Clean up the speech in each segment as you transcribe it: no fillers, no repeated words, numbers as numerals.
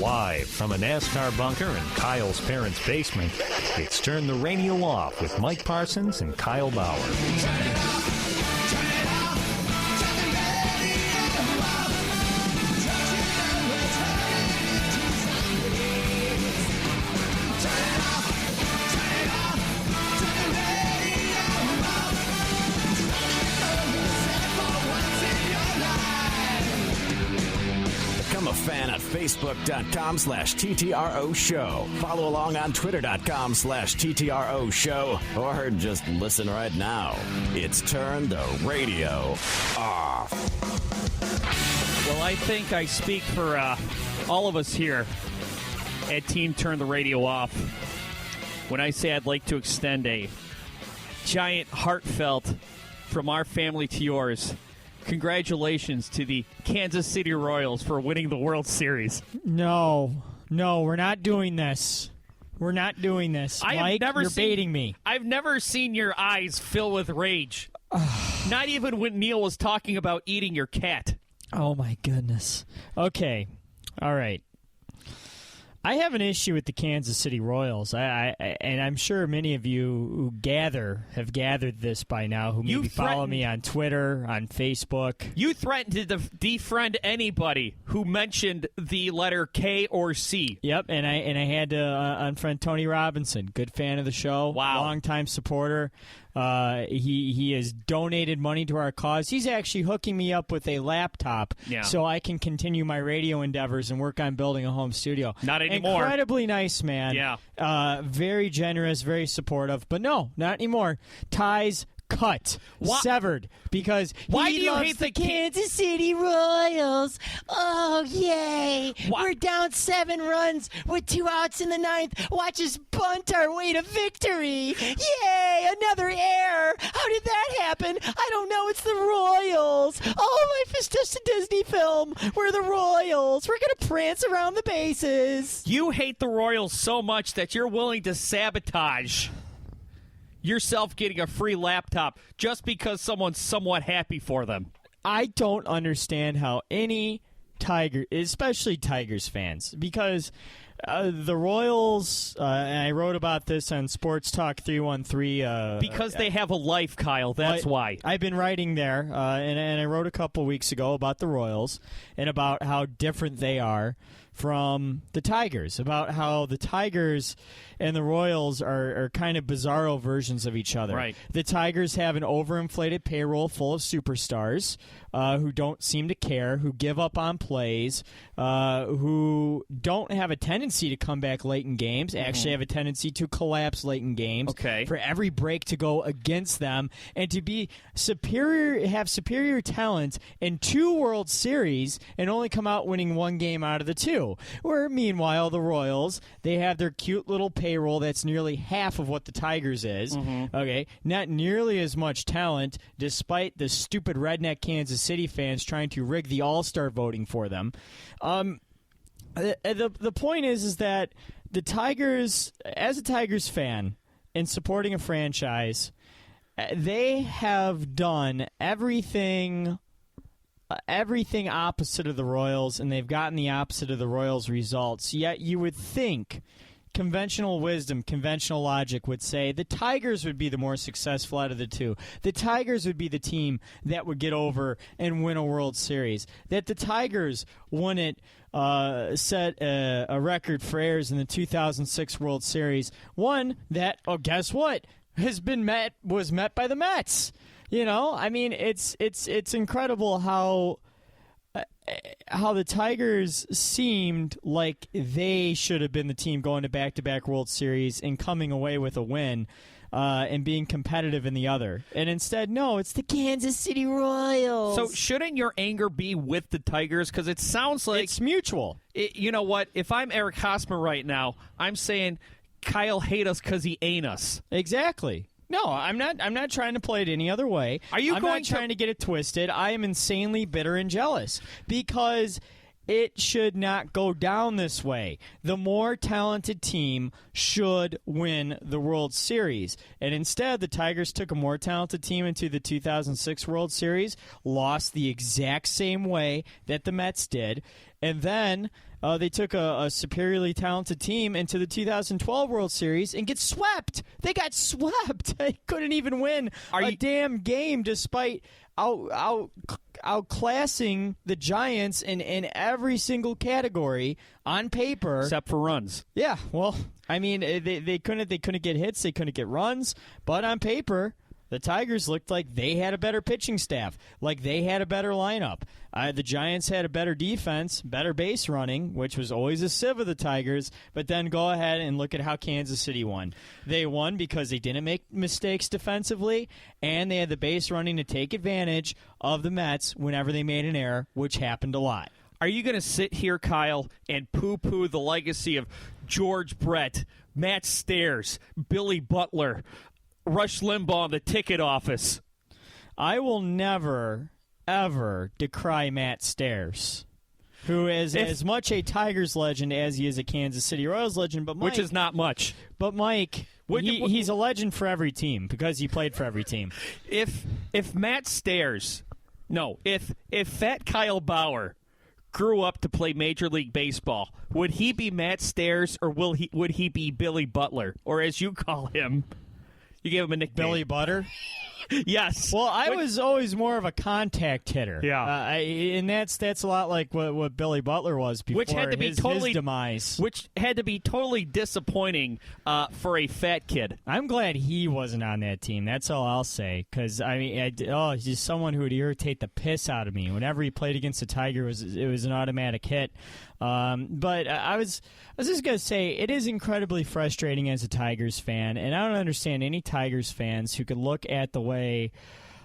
Live from a NASCAR bunker in Kyle's parents' basement, it's Turn the Radio Off with Mike Parsons and Kyle Bauer. Become a fan at Facebook.com/TTRO Show. Follow along on Twitter.com/TTRO Show. Or just listen right now. It's Turn the Radio Off. Well, I think I speak for all of us here at Team Turn the Radio Off when I say I'd like to extend a giant heartfelt from our family to yours. Congratulations to the Kansas City Royals for winning the World Series. No, we're not doing this. We're not doing this. Mike, you're baiting me. I've never seen your eyes fill with rage. Not even when Neil was talking about eating your cat. Oh, my goodness. Okay. All right. I have an issue with the Kansas City Royals, and I'm sure many of you who have gathered this by now, who maybe follow me on Twitter, on Facebook. You threatened to defriend anybody who mentioned the letter K or C. Yep, and I had to unfriend Tony Robinson, good fan of the show, longtime supporter. He has donated money to our cause. He's actually hooking me up with a laptop so I can continue my radio endeavors and work on building a home studio. Not anymore. Incredibly nice man. Yeah. Very generous, very supportive. But no, not anymore. Ties cut. Severed. Because why he do you loves hate the Kansas City Royals? Oh, yay. We're down 7 runs with 2 outs in the 9th. Watch us bunt our way to victory. Yay, another error. How did that happen? I don't know. It's the Royals. Oh, life is just a Disney film. We're the Royals. We're going to prance around the bases. You hate the Royals so much that you're willing to sabotage yourself getting a free laptop just because someone's somewhat happy for them. I don't understand how any especially Tigers fans, because the Royals, and I wrote about this on Sports Talk 313. Because they have a life, Kyle. That's why. I've been writing there, and I wrote a couple weeks ago about the Royals and about how different they are from the Tigers, about how the Tigers and the Royals are kind of bizarro versions of each other. Right. The Tigers have an overinflated payroll full of superstars who don't seem to care, who give up on plays, who don't have a tendency to come back late in games, actually have a tendency to collapse late in games. Okay. For every break to go against them, and to be have superior talent in 2 World Series and only come out winning 1 game out of the 2. Where, meanwhile, the Royals, they have their cute little payroll that's nearly half of what the Tigers is. Okay, not nearly as much talent, despite the stupid redneck Kansas City fans trying to rig the All-Star voting for them. The point is that the Tigers, as a Tigers fan, in supporting a franchise, they have done everything opposite of the Royals, and they've gotten the opposite of the Royals' results. Yet you would think conventional wisdom, conventional logic would say the Tigers would be the more successful out of the 2. The Tigers would be the team that would get over and win a World Series. That the Tigers wouldn't set a record for errors in the 2006 World Series. One that, guess what, was met by the Mets. You know, I mean, it's incredible how the Tigers seemed like they should have been the team going to back-to-back World Series and coming away with a win and being competitive in the other. And instead, no, it's the Kansas City Royals. So shouldn't your anger be with the Tigers? Because it sounds like it's mutual. You know what? If I'm Eric Hosmer right now, I'm saying Kyle hate us because he ain't us. Exactly. No, I'm not trying to play it any other way. Are you I'm not trying to get it twisted. I am insanely bitter and jealous because it should not go down this way. The more talented team should win the World Series. And instead, the Tigers took a more talented team into the 2006 World Series, lost the exact same way that the Mets did, and then they took a superiorly talented team into the 2012 World Series and get swept. They got swept. They couldn't even win damn game despite outclassing the Giants in every single category on paper, except for runs. Yeah, well, I mean, they couldn't get hits, they couldn't get runs, but on paper, the Tigers looked like they had a better pitching staff, like they had a better lineup. The Giants had a better defense, better base running, which was always a sieve of the Tigers, but then go ahead and look at how Kansas City won. They won because they didn't make mistakes defensively, and they had the base running to take advantage of the Mets whenever they made an error, which happened a lot. Are you going to sit here, Kyle, and poo-poo the legacy of George Brett, Matt Stairs, Billy Butler, Rush Limbaugh in the ticket office? I will never, ever decry Matt Stairs, who is as much a Tigers legend as he is a Kansas City Royals legend. But Mike, which is not much. But Mike, he's a legend for every team because he played for every team. If Matt Stairs, if Fat Kyle Bauer grew up to play Major League Baseball, would he be Matt Stairs or would he be Billy Butler, or as you call him? You gave him a nickname. Billy Butter? Yes. Well, I was always more of a contact hitter. Yeah. And that's a lot like what Billy Butler was before his demise. Which had to be totally disappointing for a fat kid. I'm glad he wasn't on that team. That's all I'll say. Because, I mean, he's just someone who would irritate the piss out of me. Whenever he played against the Tiger, it was an automatic hit. But I was just going to say, it is incredibly frustrating as a Tigers fan, and I don't understand any Tigers fans who could look at the way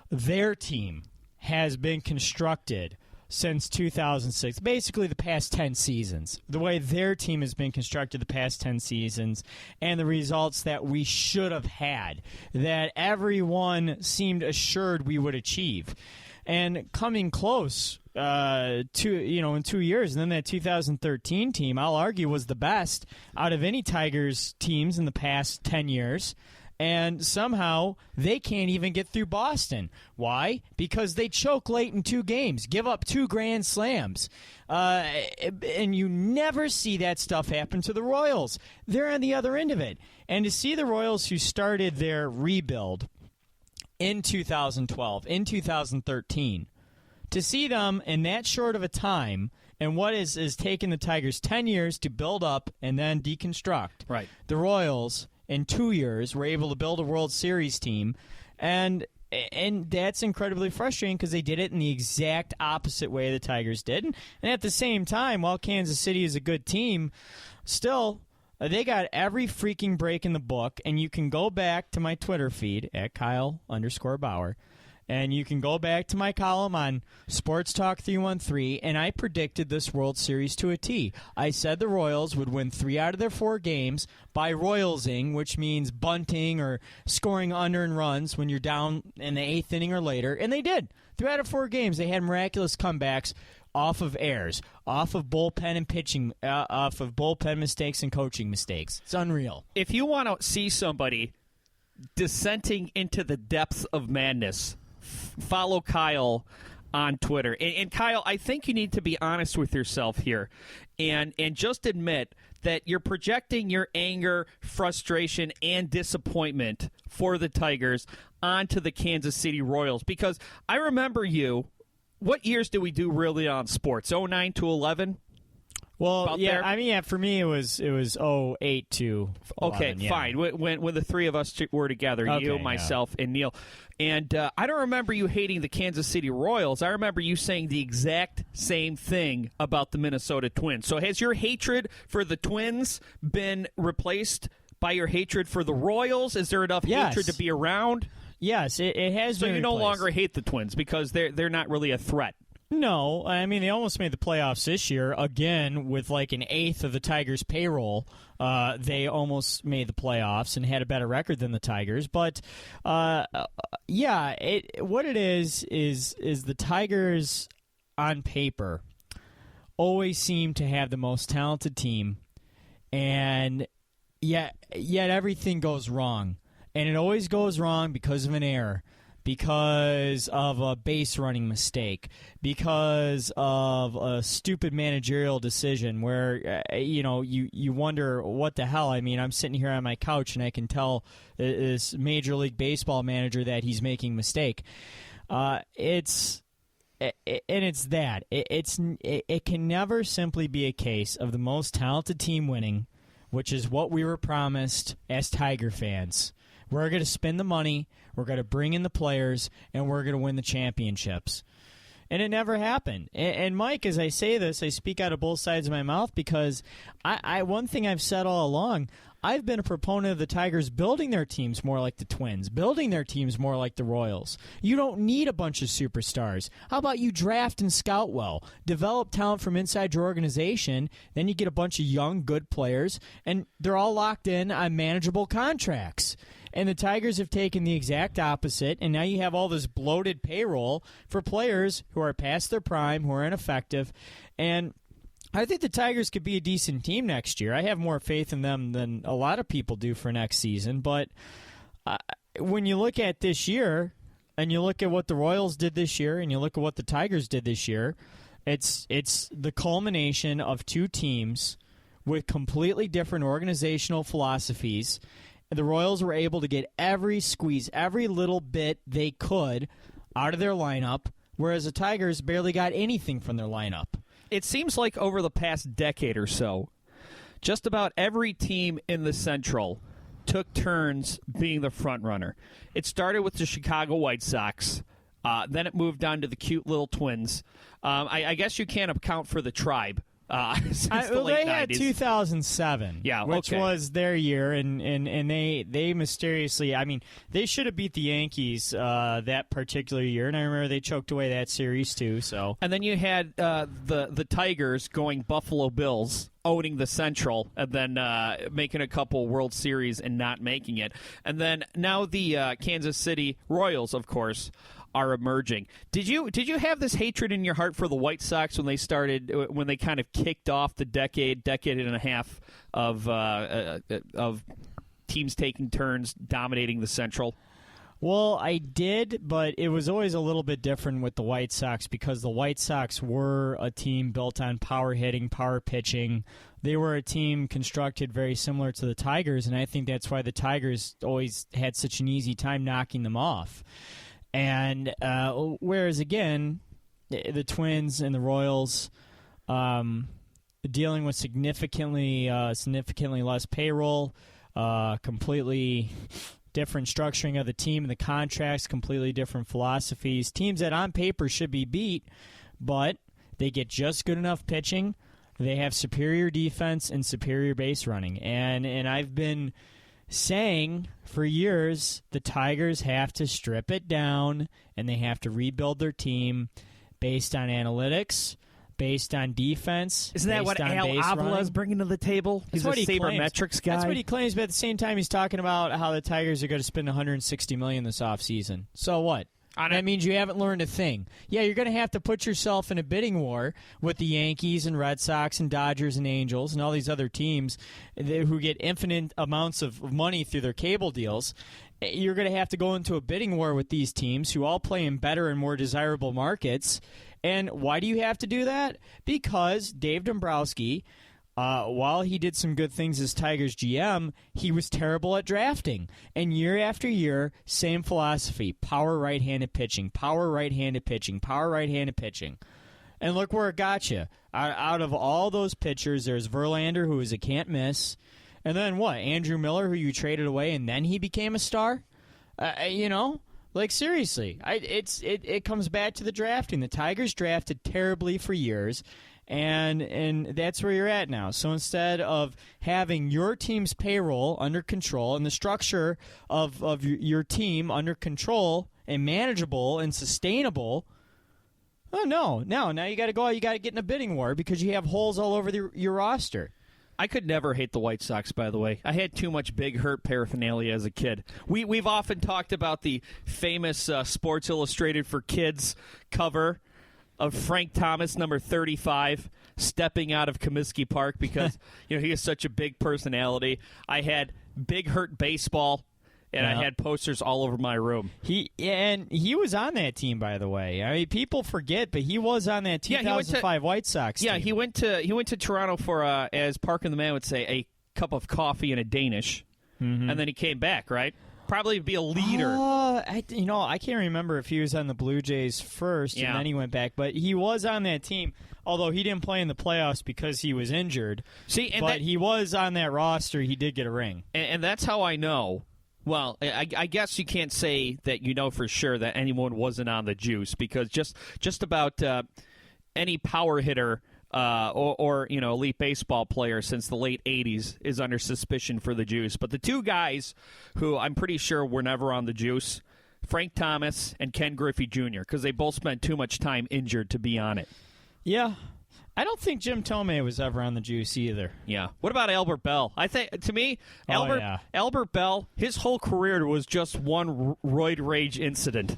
their team has been constructed since 2006, basically the past 10 seasons, the way their team has been constructed the past 10 seasons, and the results that we should have had, that everyone seemed assured we would achieve. And coming close in 2 years, and then that 2013 team, I'll argue, was the best out of any Tigers teams in the past 10 years. And somehow they can't even get through Boston. Why? Because they choke late in 2 games, give up 2 grand slams. And you never see that stuff happen to the Royals. They're on the other end of it. And to see the Royals, who started their rebuild in 2012, in 2013, to see them in that short of a time, and what is taken the Tigers 10 years to build up and then deconstruct. Right. The Royals, in 2 years, were able to build a World Series team, and that's incredibly frustrating because they did it in the exact opposite way the Tigers did. And at the same time, while Kansas City is a good team, still, they got every freaking break in the book, and you can go back to my Twitter feed at Kyle_Bauer, and you can go back to my column on Sports Talk 313, and I predicted this World Series to a T. I said the Royals would win 3 out of their 4 games by Royalsing, which means bunting or scoring unearned runs when you're down in the 8th inning or later, and they did. 3 out of 4 games, they had miraculous comebacks off of errors, off of bullpen and pitching, off of bullpen mistakes and coaching mistakes. It's unreal. If you want to see somebody descending into the depths of madness, follow Kyle on Twitter. And Kyle, I think you need to be honest with yourself here and just admit that you're projecting your anger, frustration, and disappointment for the Tigers onto the Kansas City Royals. Because I remember you, what years do we do really on sports? 09 to 11? Well, yeah, there? I mean, yeah, for me it was 08 to 11. Okay, yeah. Fine. When the 3 of us were together, okay, you, myself, and Neil. And I don't remember you hating the Kansas City Royals. I remember you saying the exact same thing about the Minnesota Twins. So has your hatred for the Twins been replaced by your hatred for the Royals? Is there enough hatred to be around? Yes, it has been So you no replaced. longer hate the Twins because they're not really a threat. No, I mean, they almost made the playoffs this year, again, with like an eighth of the Tigers' payroll. They almost made the playoffs and had a better record than the Tigers. But, yeah, what it is the Tigers, on paper, always seem to have the most talented team, and yet everything goes wrong. And it always goes wrong because of an error, because of a base running mistake, because of a stupid managerial decision where, you wonder what the hell. I mean, I'm sitting here on my couch and I can tell this Major League Baseball manager that he's making a mistake. It can never simply be a case of the most talented team winning, which is what we were promised as Tiger fans. We're going to spend the money, we're going to bring in the players, and we're going to win the championships. And it never happened. And Mike, as I say this, I speak out of both sides of my mouth because one thing I've said all along, I've been a proponent of the Tigers building their teams more like the Twins, building their teams more like the Royals. You don't need a bunch of superstars. How about you draft and scout well, develop talent from inside your organization, then you get a bunch of young, good players, and they're all locked in on manageable contracts. And the Tigers have taken the exact opposite, and now you have all this bloated payroll for players who are past their prime, who are ineffective. And I think the Tigers could be a decent team next year. I have more faith in them than a lot of people do for next season. But when you look at this year, and you look at what the Royals did this year, and you look at what the Tigers did this year, it's the culmination of two teams with completely different organizational philosophies. The Royals were able to get every little bit they could out of their lineup, whereas the Tigers barely got anything from their lineup. It seems like over the past decade or so, just about every team in the Central took turns being the front runner. It started with the Chicago White Sox. Then it moved on to the cute little Twins. I guess you can't account for the Tribe. Since the late they 90s. had 2007, which was their year, and they mysteriously, I mean, they should have beat the Yankees that particular year, and I remember they choked away that series too. So, and then you had the Tigers going Buffalo Bills, owning the Central, and then making a couple World Series and not making it, and then now the Kansas City Royals, of course, are emerging. Did you have this hatred in your heart for the White Sox when they kind of kicked off the decade and a half of teams taking turns dominating the Central? Well, I did, but it was always a little bit different with the White Sox because the White Sox were a team built on power hitting, power pitching. They were a team constructed very similar to the Tigers, and I think that's why the Tigers always had such an easy time knocking them off. And whereas, again, the Twins and the Royals dealing with significantly less payroll, completely different structuring of the team and the contracts, completely different philosophies, teams that on paper should be beat, but they get just good enough pitching, they have superior defense and superior base running. And I've been saying for years the Tigers have to strip it down and they have to rebuild their team based on analytics, based on defense. Isn't that what Al Avila is bringing to the table? He's a sabermetrics guy. That's what he claims, but at the same time he's talking about how the Tigers are going to spend $160 million this offseason. So what? That means you haven't learned a thing. Yeah, you're going to have to put yourself in a bidding war with the Yankees and Red Sox and Dodgers and Angels and all these other teams who get infinite amounts of money through their cable deals. You're going to have to go into a bidding war with these teams who all play in better and more desirable markets. And why do you have to do that? Because Dave Dombrowski, while he did some good things as Tigers GM, he was terrible at drafting. And year after year, same philosophy, power right-handed pitching, power right-handed pitching, power right-handed pitching. And look where it got you. Out of all those pitchers, there's Verlander, who is a can't miss. And then what? Andrew Miller, who you traded away, and then he became a star? Seriously. It comes back to the drafting. The Tigers drafted terribly for years. And that's where you're at now. So instead of having your team's payroll under control and the structure of your team under control and manageable and sustainable, now you got to go out, you got to get in a bidding war because you have holes all over your roster. I could never hate the White Sox, by the way. I had too much Big Hurt paraphernalia as a kid. We've often talked about the famous Sports Illustrated for Kids cover of Frank Thomas, number 35, stepping out of Comiskey Park because he is such a big personality. I had Big Hurt Baseball, and I had posters all over my room. He was on that team, by the way. I mean, people forget, but he was on that 2005 White Sox team. Yeah, he went to Toronto for, as Park and the Man would say, a cup of coffee and a Danish, and then he came back, right? Probably be a leader. I can't remember if he was on the Blue Jays first and then he went back, but he was on that team. Although he didn't play in the playoffs because he was injured. But he was on that roster. He did get a ring, and that's how I know. Well, I guess you can't say that you know for sure that anyone wasn't on the juice because just about any power hitter or elite baseball player since the late 80s is under suspicion for the juice. But the two guys who I'm pretty sure were never on the juice, Frank Thomas and Ken Griffey Jr., because they both spent too much time injured to be on it. Yeah. I don't think Jim Tomei was ever on the juice either. Yeah. What about Albert Bell? I think, to me, Albert Bell, his whole career was just one roid rage incident.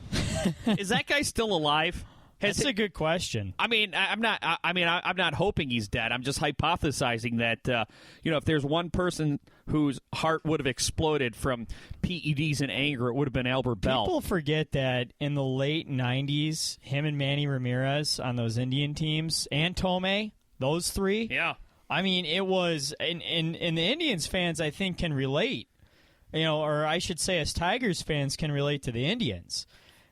Is that guy still alive? That's a good question. I mean, I'm not hoping he's dead. I'm just hypothesizing that if there's one person whose heart would have exploded from PEDs and anger, it would have been Albert Bell. People forget that in the late 90s, him and Manny Ramirez on those Indian teams, and Tomei, those three. Yeah. I mean, it was, and the Indians fans, I think, can relate. Or I should say, as Tigers fans can relate to the Indians.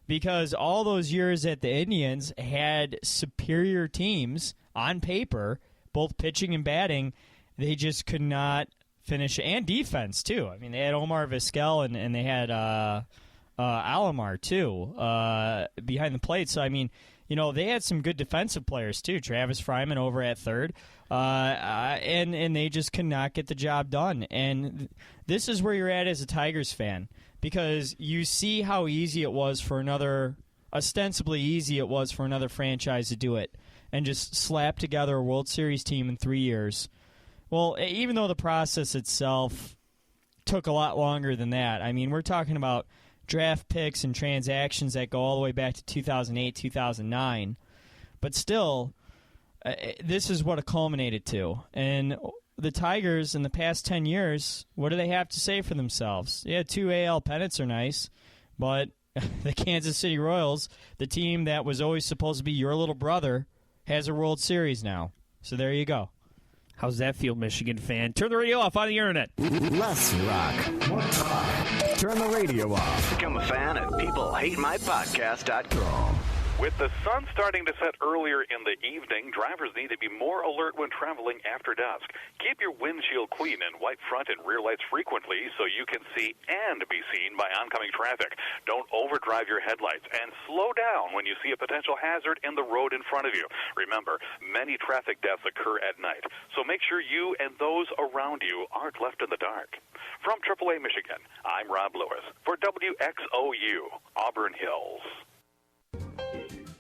Because all those years that the Indians had superior teams on paper, both pitching and batting, they just could not finish. And defense, too. I mean, they had Omar Vizquel and they had Alomar, too, behind the plate. So, I mean, they had some good defensive players, too. Travis Fryman over at third. And they just could not get the job done. And this is where you're at as a Tigers fan. Because you see how easy it was for ostensibly easy it was for another franchise to do it and just slap together a World Series team in 3 years. Well, even though the process itself took a lot longer than that, I mean, we're talking about draft picks and transactions that go all the way back to 2008, 2009. But still, this is what it culminated to. And the Tigers in the past 10 years, what do they have to say for themselves? Yeah, 2 AL pennants are nice, but the Kansas City Royals, the team that was always supposed to be your little brother, has a World Series now. So there you go. How's that feel, Michigan fan? Turn the radio off on the internet. Less rock, more talk. Turn the radio off. Become a fan at peoplehatemypodcast.com. With the sun starting to set earlier in the evening, drivers need to be more alert when traveling after dusk. Keep your windshield clean and wipe front and rear lights frequently so you can see and be seen by oncoming traffic. Don't overdrive your headlights and slow down when you see a potential hazard in the road in front of you. Remember, many traffic deaths occur at night, so make sure you and those around you aren't left in the dark. From AAA Michigan, I'm Rob Lewis for WXOU, Auburn Hills.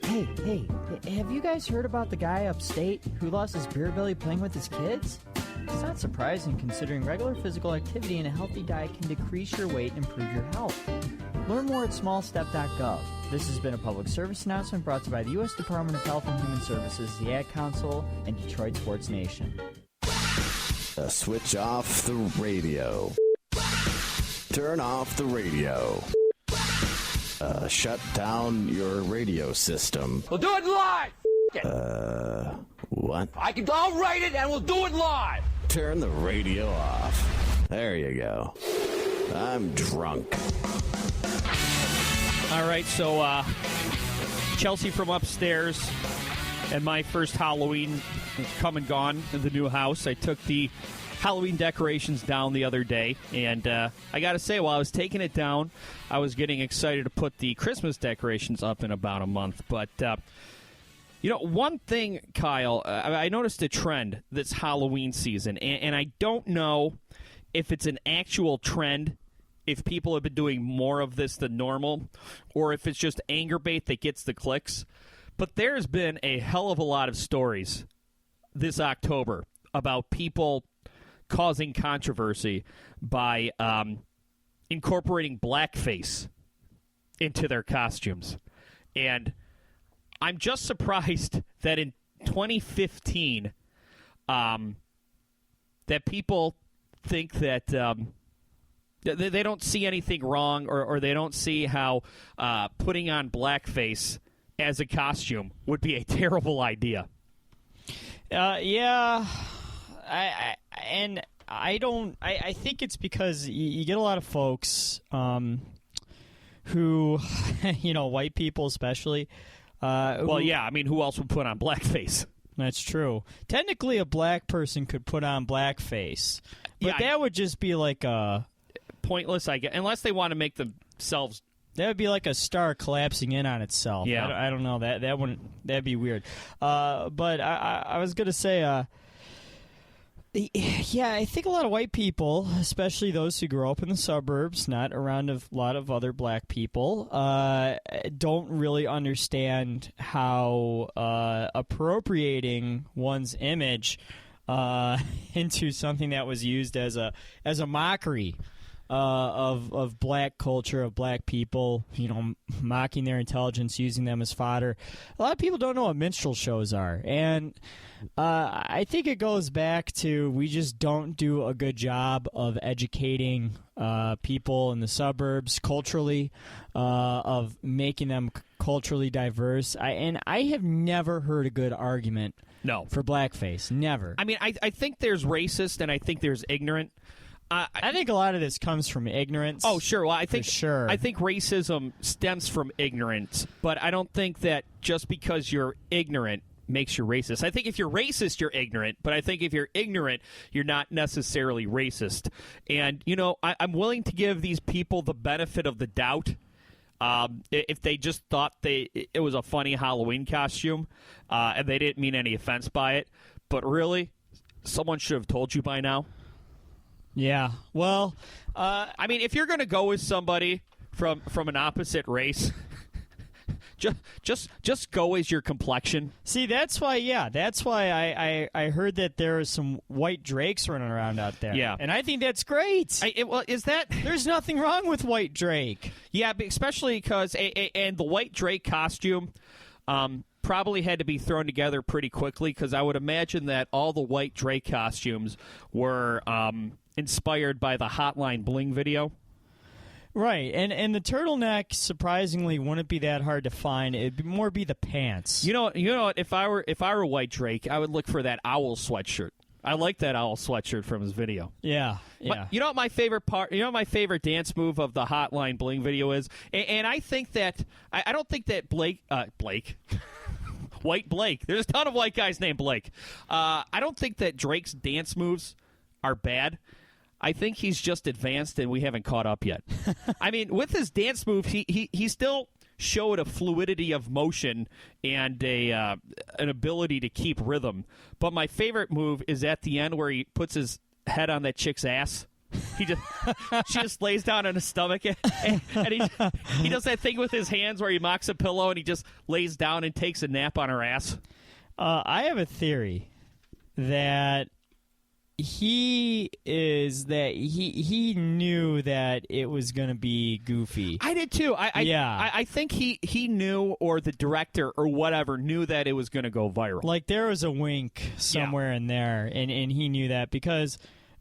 Hey, have you guys heard about the guy upstate who lost his beer belly playing with his kids? It's not surprising considering regular physical activity and a healthy diet can decrease your weight and improve your health. Learn more at smallstep.gov. This has been a public service announcement brought to you by the U.S. Department of Health and Human Services, the Ad Council, and Detroit Sports Nation. Switch off the radio. Turn off the radio. Shut down your radio system. We'll do it live! What? I'll write it and we'll do it live! Turn the radio off. There you go. I'm drunk. All right, so Chelsea from upstairs and my first Halloween come and gone in the new house. I took the Halloween decorations down the other day, and I got to say, while I was taking it down, I was getting excited to put the Christmas decorations up in about a month. But, one thing, Kyle, I noticed a trend this Halloween season, and I don't know if it's an actual trend, if people have been doing more of this than normal, or if it's just anger bait that gets the clicks. But there's been a hell of a lot of stories this October about people causing controversy by incorporating blackface into their costumes. And I'm just surprised that in 2015, that people think that they don't see anything wrong, or they don't see how putting on blackface as a costume would be a terrible idea. Yeah, I think it's because you get a lot of folks who, white people especially. Yeah, I mean, who else would put on blackface? That's true. Technically, a black person could put on blackface, but that would just be like a pointless, I guess, unless they want to make themselves. That would be like a star collapsing in on itself. Yeah, I don't know. That'd be weird. But I was gonna say, I think a lot of white people, especially those who grow up in the suburbs, not around a lot of other black people, don't really understand how appropriating one's image into something that was used as a mockery of black culture, of black people, mocking their intelligence, using them as fodder. A lot of people don't know what minstrel shows are, and I think it goes back to we just don't do a good job of educating people in the suburbs culturally, of making them culturally diverse. I have never heard a good argument for blackface. Never. I mean, I think there's racist and I think there's ignorant. I think a lot of this comes from ignorance. Oh, sure. Well, I think racism stems from ignorance, but I don't think that just because you're ignorant makes you racist. I think if you're racist, you're ignorant, but I think if you're ignorant, you're not necessarily racist. And, I'm willing to give these people the benefit of the doubt. If they just thought it was a funny Halloween costume and they didn't mean any offense by it, but really, someone should have told you by now. Yeah. Well, I mean, if you're going to go with somebody from an opposite race, just go as your complexion. See, that's why I heard that there are some white drakes running around out there. Yeah. And I think that's great. There's nothing wrong with white drake. Yeah, especially because and the white drake costume probably had to be thrown together pretty quickly, because I would imagine that all the white drake costumes were inspired by the Hotline Bling video. Right, and the turtleneck surprisingly wouldn't be that hard to find. It'd more be the pants. You know what? If I were White Drake, I would look for that owl sweatshirt. I like that owl sweatshirt from his video. Yeah. But you know what my favorite part? You know what my favorite dance move of the Hotline Bling video is? And I think that I don't think that Blake. White Blake. There's a ton of white guys named Blake. I don't think that Drake's dance moves are bad. I think he's just advanced and we haven't caught up yet. I mean, with his dance move, he still showed a fluidity of motion and an ability to keep rhythm. But my favorite move is at the end where he puts his head on that chick's ass. She just lays down on his stomach and he does that thing with his hands where he mocks a pillow and he just lays down and takes a nap on her ass. I have a theory that he knew that it was going to be goofy. I did too. I think he knew, or the director or whatever knew that it was going to go viral. Like there was a wink somewhere in there, and he knew that because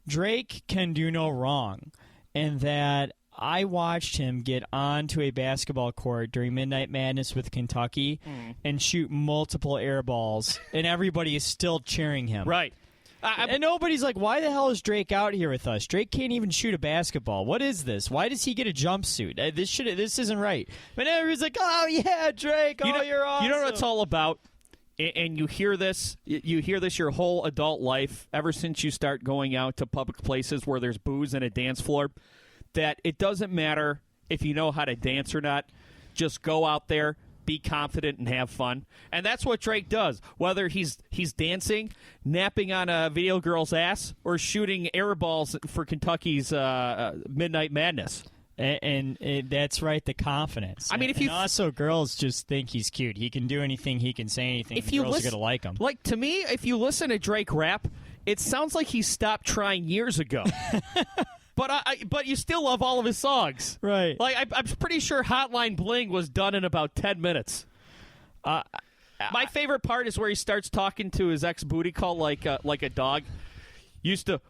Drake can do no wrong, and that I watched him get onto a basketball court during Midnight Madness with Kentucky and shoot multiple air balls, and everybody is still cheering him. Right. And nobody's like, why the hell is Drake out here with us? Drake can't even shoot a basketball. What is this? Why does he get a jumpsuit? This isn't right. But everybody's like, oh, yeah, Drake. You're awesome. You know what it's all about? And you hear this your whole adult life, ever since you start going out to public places where there's booze and a dance floor, that it doesn't matter if you know how to dance or not. Just go out there, be confident, and have fun. And that's what Drake does. Whether he's dancing, napping on a video girl's ass, or shooting air balls for Kentucky's Midnight Madness. And that's right, the confidence. I mean, and also girls just think he's cute. He can do anything. He can say anything. If girls are going to like him. Like, to me, if you listen to Drake rap, it sounds like he stopped trying years ago. But you still love all of his songs. Right. Like, I'm pretty sure Hotline Bling was done in about 10 minutes. My favorite part is where he starts talking to his ex-booty call like a dog.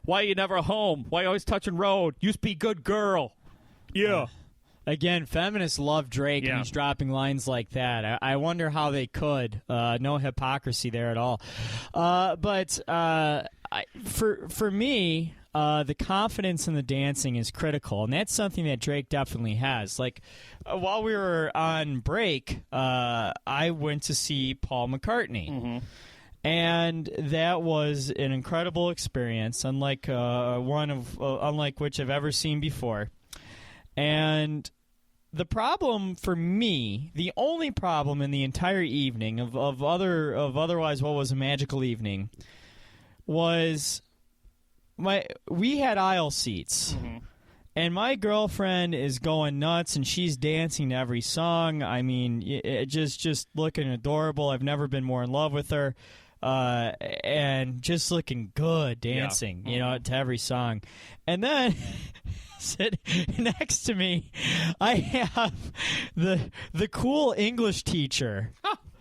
Why you never home? Why you always touching road? Used to be good girl. Yeah. Again, feminists love Drake, and he's dropping lines like that. I wonder how they could. No hypocrisy there at all. But for me, the confidence in the dancing is critical, and that's something that Drake definitely has. Like, while we were on break, I went to see Paul McCartney. Mm-hmm. And that was an incredible experience, unlike which I've ever seen before. And the problem for me, the only problem in the entire evening of otherwise what was a magical evening, was we had aisle seats. Mm-hmm. And my girlfriend is going nuts, and she's dancing to every song. I mean, just looking adorable. I've never been more in love with her. And just looking good dancing, to every song. And then sit next to me, I have the cool English teacher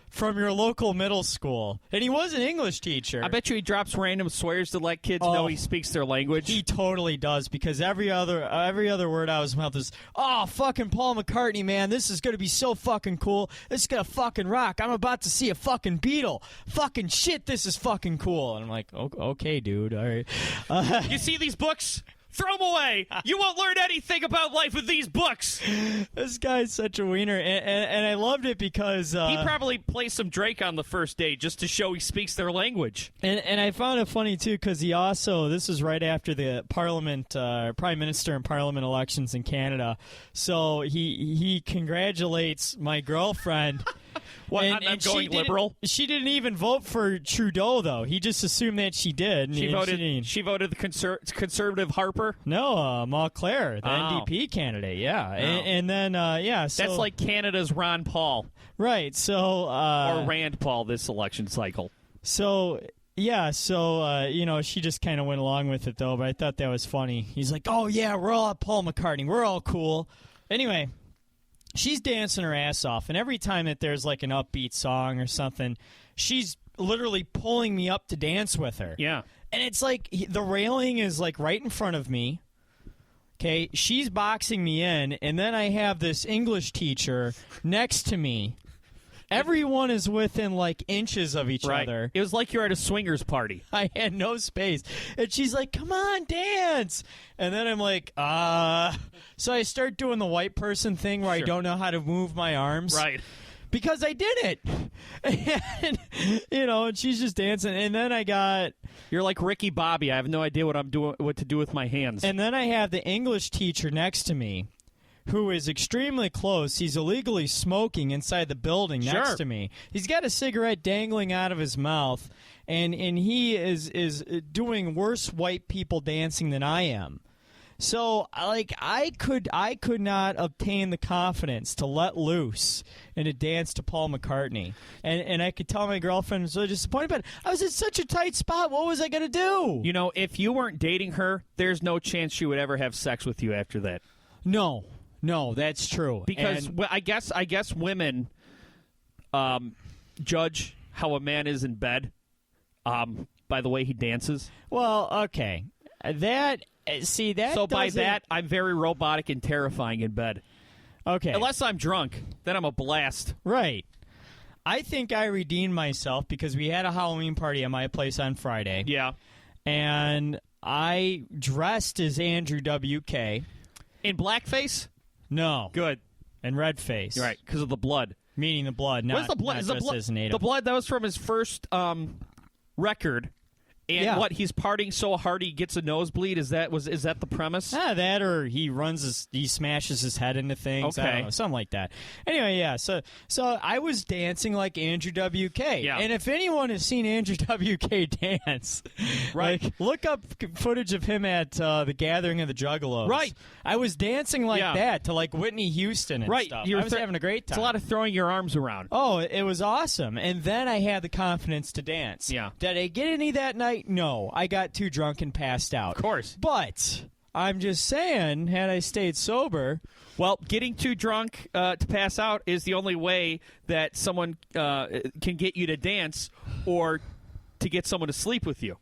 from your local middle school. And he was an English teacher. I bet you he drops random swears to let kids know he speaks their language. He totally does, because every other word out of his mouth is, "Oh, fucking Paul McCartney, man, this is going to be so fucking cool. This is going to fucking rock. I'm about to see a fucking Beatle. Fucking shit, this is fucking cool." And I'm like, okay, dude, all right. You see these books? Throw them away. You won't learn anything about life with these books. This guy's such a wiener, and I loved it because he probably plays some Drake on the first date just to show he speaks their language. And I found it funny too, because he also, this was right after the Parliament, Prime Minister and Parliament elections in Canada, so he congratulates my girlfriend. What, I'm going liberal? She didn't even vote for Trudeau, though. He just assumed that she did. She voted the conservative Harper? No, Montclair, the NDP candidate, yeah. Oh. And then, so... That's like Canada's Ron Paul. Right, so... or Rand Paul this election cycle. So... Yeah, so, she just kind of went along with it, though, but I thought that was funny. He's like, oh, yeah, we're all Paul McCartney. We're all cool. Anyway... She's dancing her ass off, and every time that there's like an upbeat song or something, she's literally pulling me up to dance with her. Yeah. And it's like the railing is like right in front of me. Okay, she's boxing me in, and then I have this English teacher next to me. Everyone is within like inches of each other. It was like you're at a swingers party. I had no space. And she's like, come on, dance. And then I'm like, So I start doing the white person thing where I don't know how to move my arms. Right. Because I did it. And, and she's just dancing. And then I got... You're like Ricky Bobby. I have no idea what to do with my hands. And then I have the English teacher next to me, who is extremely close. He's illegally smoking inside the building next to me. He's got a cigarette dangling out of his mouth, and he is doing worse white people dancing than I am. So, like, I could not obtain the confidence to let loose and to dance to Paul McCartney. And I could tell my girlfriend was so disappointed, but I was in such a tight spot. What was I going to do? If you weren't dating her, there's no chance she would ever have sex with you after that. No, that's true. Because I guess women judge how a man is in bed by the way he dances. Well, okay. So by that, I'm very robotic and terrifying in bed. Okay. Unless I'm drunk, then I'm a blast. Right. I think I redeemed myself because we had a Halloween party at my place on Friday. Yeah. And I dressed as Andrew WK. In blackface? No. Good. And red face. You're right, because of the blood. Meaning the blood, not, the blood? Not just as a native. The blood, that was from his first record. And what, he's partying so hard he gets a nosebleed? Is that the premise? That or he smashes his head into things. I don't know, something like that. Anyway, yeah. So I was dancing like Andrew WK. Yeah. And if anyone has seen Andrew WK dance, right, like, look up footage of him at the Gathering of the Juggalos. Right. I was dancing like that to like Whitney Houston and stuff. I was having a great time. It's a lot of throwing your arms around. Oh, it was awesome. And then I had the confidence to dance. Yeah. Did I get any that night? No, I got too drunk and passed out. Of course. But I'm just saying, had I stayed sober... Well, getting too drunk to pass out is the only way that someone can get you to dance or to get someone to sleep with you.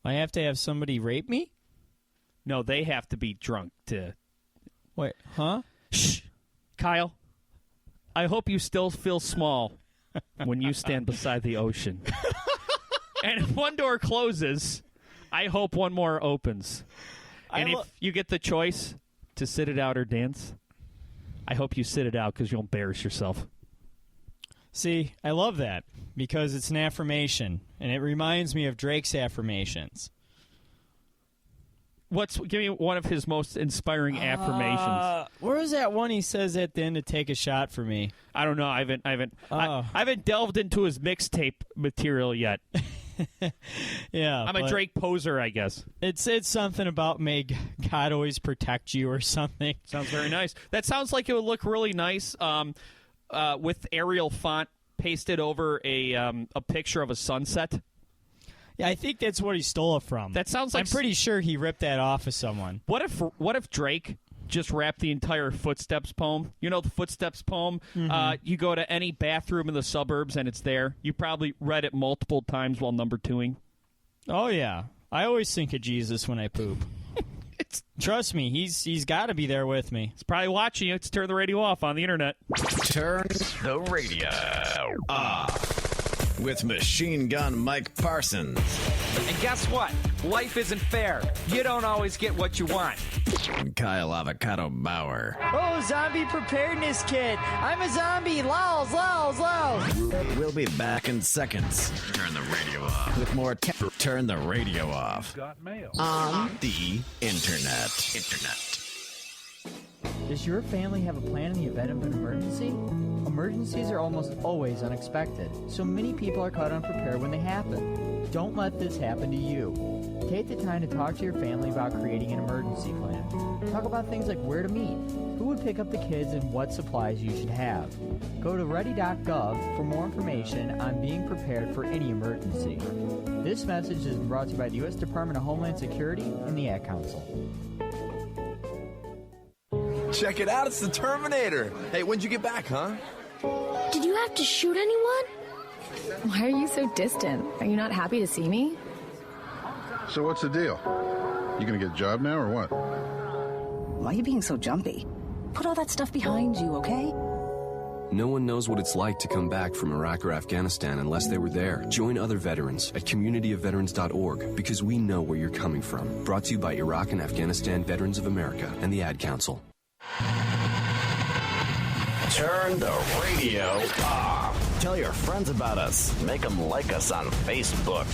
I have to have somebody rape me? No, they have to be drunk to... Wait, huh? Shh. Kyle, I hope you still feel small when you stand beside the ocean. And if one door closes, I hope one more opens. And if you get the choice to sit it out or dance, I hope you sit it out because you'll embarrass yourself. See, I love that because it's an affirmation, and it reminds me of Drake's affirmations. Give me one of his most inspiring affirmations. Where is that one he says at the end to take a shot for me? I don't know. I haven't delved into his mixtape material yet. Yeah, I'm a Drake poser, I guess. It's something about may God always protect you or something. Sounds very nice. That sounds like it would look really nice with Arial font pasted over a picture of a sunset. Yeah, I think that's what he stole it from. That sounds like I'm pretty sure he ripped that off of someone. What if Drake just rapped the entire Footsteps poem? You know the Footsteps poem? Mm-hmm. You go to any bathroom in the suburbs and it's there. You probably read it multiple times while number twoing. Oh, yeah. I always think of Jesus when I poop. Trust me, he's got to be there with me. He's probably watching you. It's Turn the Radio Off on the internet. Turn the radio off with Machine Gun Mike Parsons. And guess what? Life isn't fair. You don't always get what you want. And Kyle Avocado Bauer. Oh, zombie preparedness kit. I'm a zombie. Lols, lols, lols. We'll be back in seconds. Turn the radio off. With more Turn the Radio Off. Got mail. On the internet. Does your family have a plan in the event of an emergency? Emergencies are almost always unexpected, so many people are caught unprepared when they happen. Don't let this happen to you. Take the time to talk to your family about creating an emergency plan. Talk about things like where to meet, who would pick up the kids, and what supplies you should have. Go to ready.gov for more information on being prepared for any emergency. This message is brought to you by the U.S. Department of Homeland Security and the Ad Council. Check it out, it's the Terminator. Hey, when'd you get back, huh? Did you have to shoot anyone? Why are you so distant? Are you not happy to see me? So what's the deal? You gonna get a job now or what? Why are you being so jumpy? Put all that stuff behind you, okay? No one knows what it's like to come back from Iraq or Afghanistan unless they were there. Join other veterans at communityofveterans.org because we know where you're coming from. Brought to you by Iraq and Afghanistan Veterans of America and the Ad Council. Turn the radio off. Tell your friends about us. Make them like us on Facebook.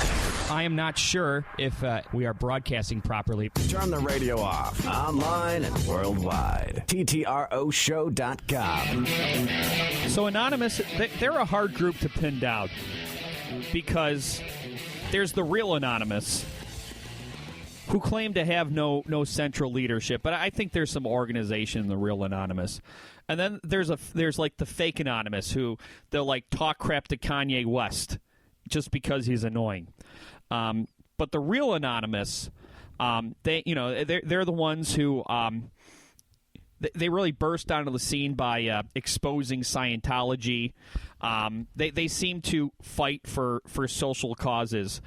I am not sure if we are broadcasting properly. Turn the radio off. Online and worldwide. TTROshow.com. So Anonymous, they're a hard group to pin down because there's the real Anonymous who claim to have no central leadership, but I think there's some organization in the real Anonymous. And then there's like the fake Anonymous who they'll like talk crap to Kanye West just because he's annoying. But the real Anonymous, they're the ones who they really burst onto the scene by exposing Scientology. They seem to fight for social causes,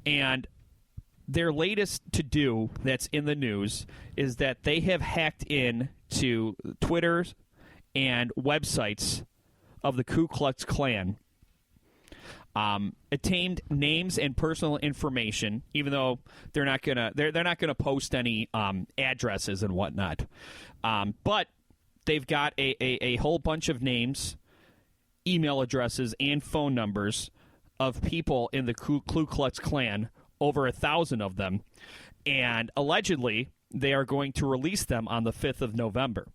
and their latest to-do that's in the news is that they have hacked in to Twitter and websites of the Ku Klux Klan, attained names and personal information, even though they're not gonna post any addresses and whatnot. But they've got a whole bunch of names, email addresses, and phone numbers of people in the Ku Klux Klan, over 1,000 of them, and allegedly they are going to release them on the 5th of November.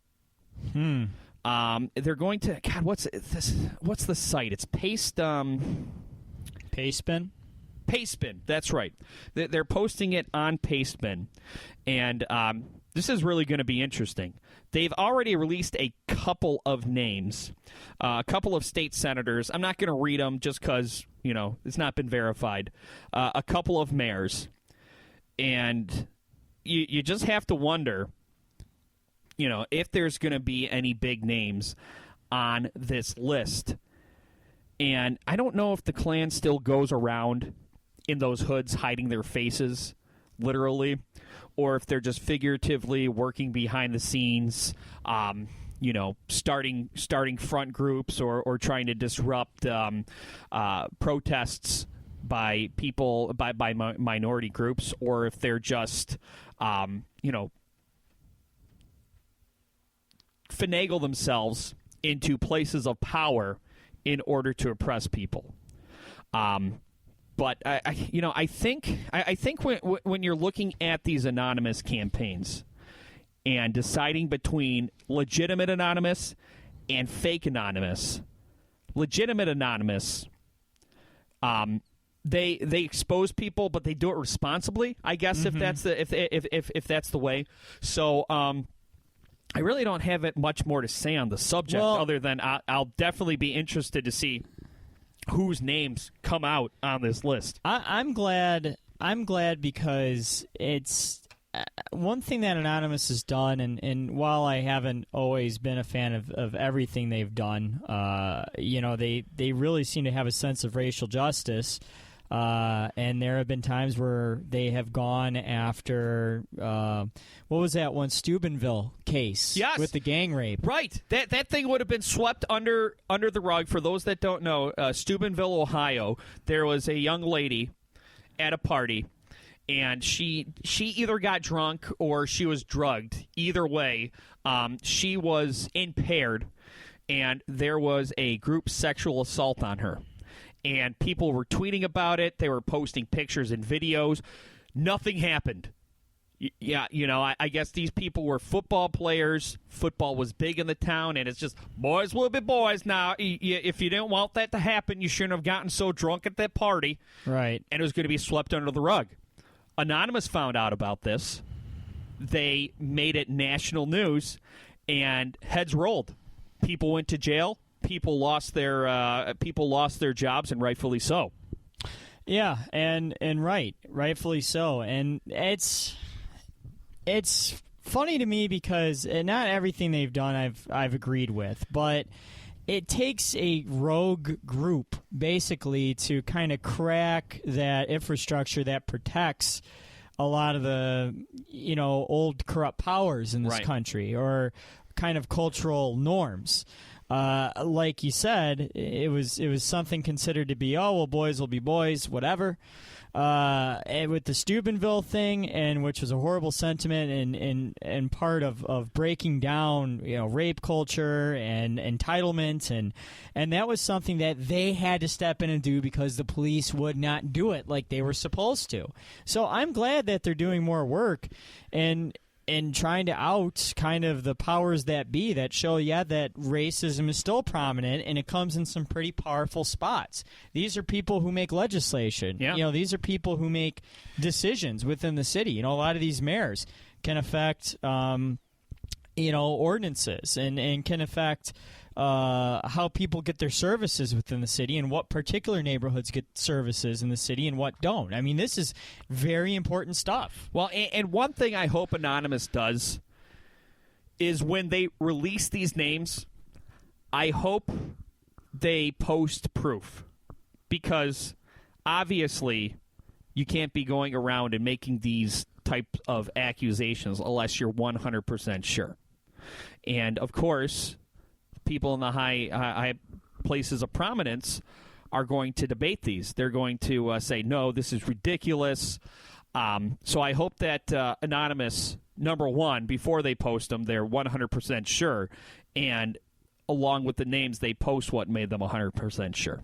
They're going to what's the site? It's Pastespin. Pastespin, that's right. They're posting it on Pastespin, and this is really going to be interesting. They've already released a couple of names, a couple of state senators. I'm not going to read them just because, it's not been verified. A couple of mayors. And you just have to wonder, if there's going to be any big names on this list. And I don't know if the Klan still goes around in those hoods hiding their faces, literally, or if they're just figuratively working behind the scenes, starting front groups or trying to disrupt protests by people, by minority groups, or if they're just, finagle themselves into places of power in order to oppress people. But I think when you're looking at these anonymous campaigns and deciding between legitimate anonymous and fake anonymous, legitimate anonymous, they expose people, but they do it responsibly. I guess if that's the way. So I really don't have much more to say on the subject, other than I'll definitely be interested to see whose names come out on this list. I'm glad because it's one thing that Anonymous has done, and while I haven't always been a fan of everything they've done, they really seem to have a sense of racial justice. And there have been times where they have gone after, what was that one, Steubenville case? Yes. With the gang rape. Right. That thing would have been swept under the rug. For those that don't know, Steubenville, Ohio, there was a young lady at a party, and she either got drunk or she was drugged. Either way, she was impaired, and there was a group sexual assault on her. And people were tweeting about it. They were posting pictures and videos. Nothing happened. Yeah, I guess these people were football players. Football was big in the town, and it's just boys will be boys now. If you didn't want that to happen, you shouldn't have gotten so drunk at that party. Right. And it was going to be swept under the rug. Anonymous found out about this. They made it national news, and heads rolled. People went to jail. People lost their jobs, and rightfully so. Yeah, and rightfully so. And it's funny to me because not everything they've done I've agreed with, but it takes a rogue group basically to kind of crack that infrastructure that protects a lot of the old corrupt powers in this country, or kind of cultural norms. Like you said, it was something considered to be, boys will be boys, whatever. And with the Steubenville thing, and which was a horrible sentiment and part of breaking down, rape culture and entitlement, and that was something that they had to step in and do because the police would not do it like they were supposed to. So I'm glad that they're doing more work and trying to out kind of the powers that be that show, that racism is still prominent, and it comes in some pretty powerful spots. These are people who make legislation. Yeah. These are people who make decisions within the city. A lot of these mayors can affect, ordinances and can affect how people get their services within the city, and what particular neighborhoods get services in the city and what don't. I mean, this is very important stuff. Well, and one thing I hope Anonymous does is when they release these names, I hope they post proof, because obviously you can't be going around and making these type of accusations unless you're 100% sure. And, of course, people in the high places of prominence are going to debate these. They're going to say, no, this is ridiculous. So I hope that Anonymous, number one, before they post them, they're 100% sure. And along with the names, they post what made them 100% sure.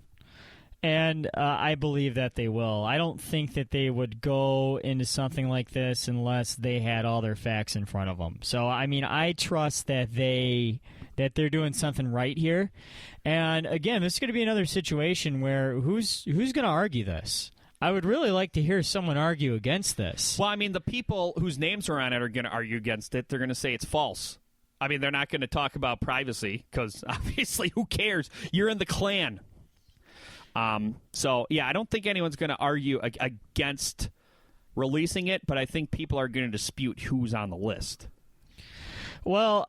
And I believe that they will. I don't think that they would go into something like this unless they had all their facts in front of them. So, I mean, I trust that they're doing something right here. And, again, this is going to be another situation where who's going to argue this? I would really like to hear someone argue against this. Well, I mean, the people whose names are on it are going to argue against it. They're going to say it's false. I mean, they're not going to talk about privacy because, obviously, who cares? You're in the Klan. So, yeah, I don't think anyone's going to argue against releasing it, but I think people are going to dispute who's on the list. Well,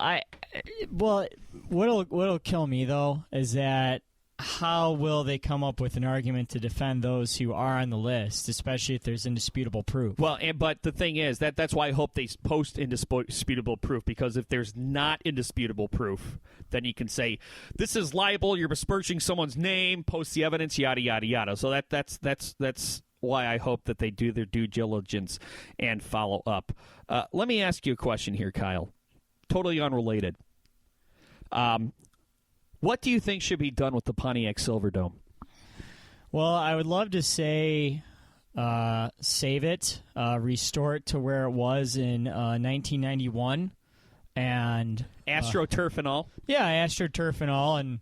what'll kill me though is that how will they come up with an argument to defend those who are on the list, especially if there's indisputable proof? Well, but the thing is that's why I hope they post indisputable proof, because if there's not indisputable proof, then you can say this is libel, you're besmirching someone's name, post the evidence, yada yada yada. So that's why I hope that they do their due diligence and follow up. Let me ask you a question here, Kyle. Totally unrelated. What do you think should be done with the Pontiac Silverdome? Well, I would love to say save it, restore it to where it was in 1991. And AstroTurf and all? Yeah, AstroTurf and all, and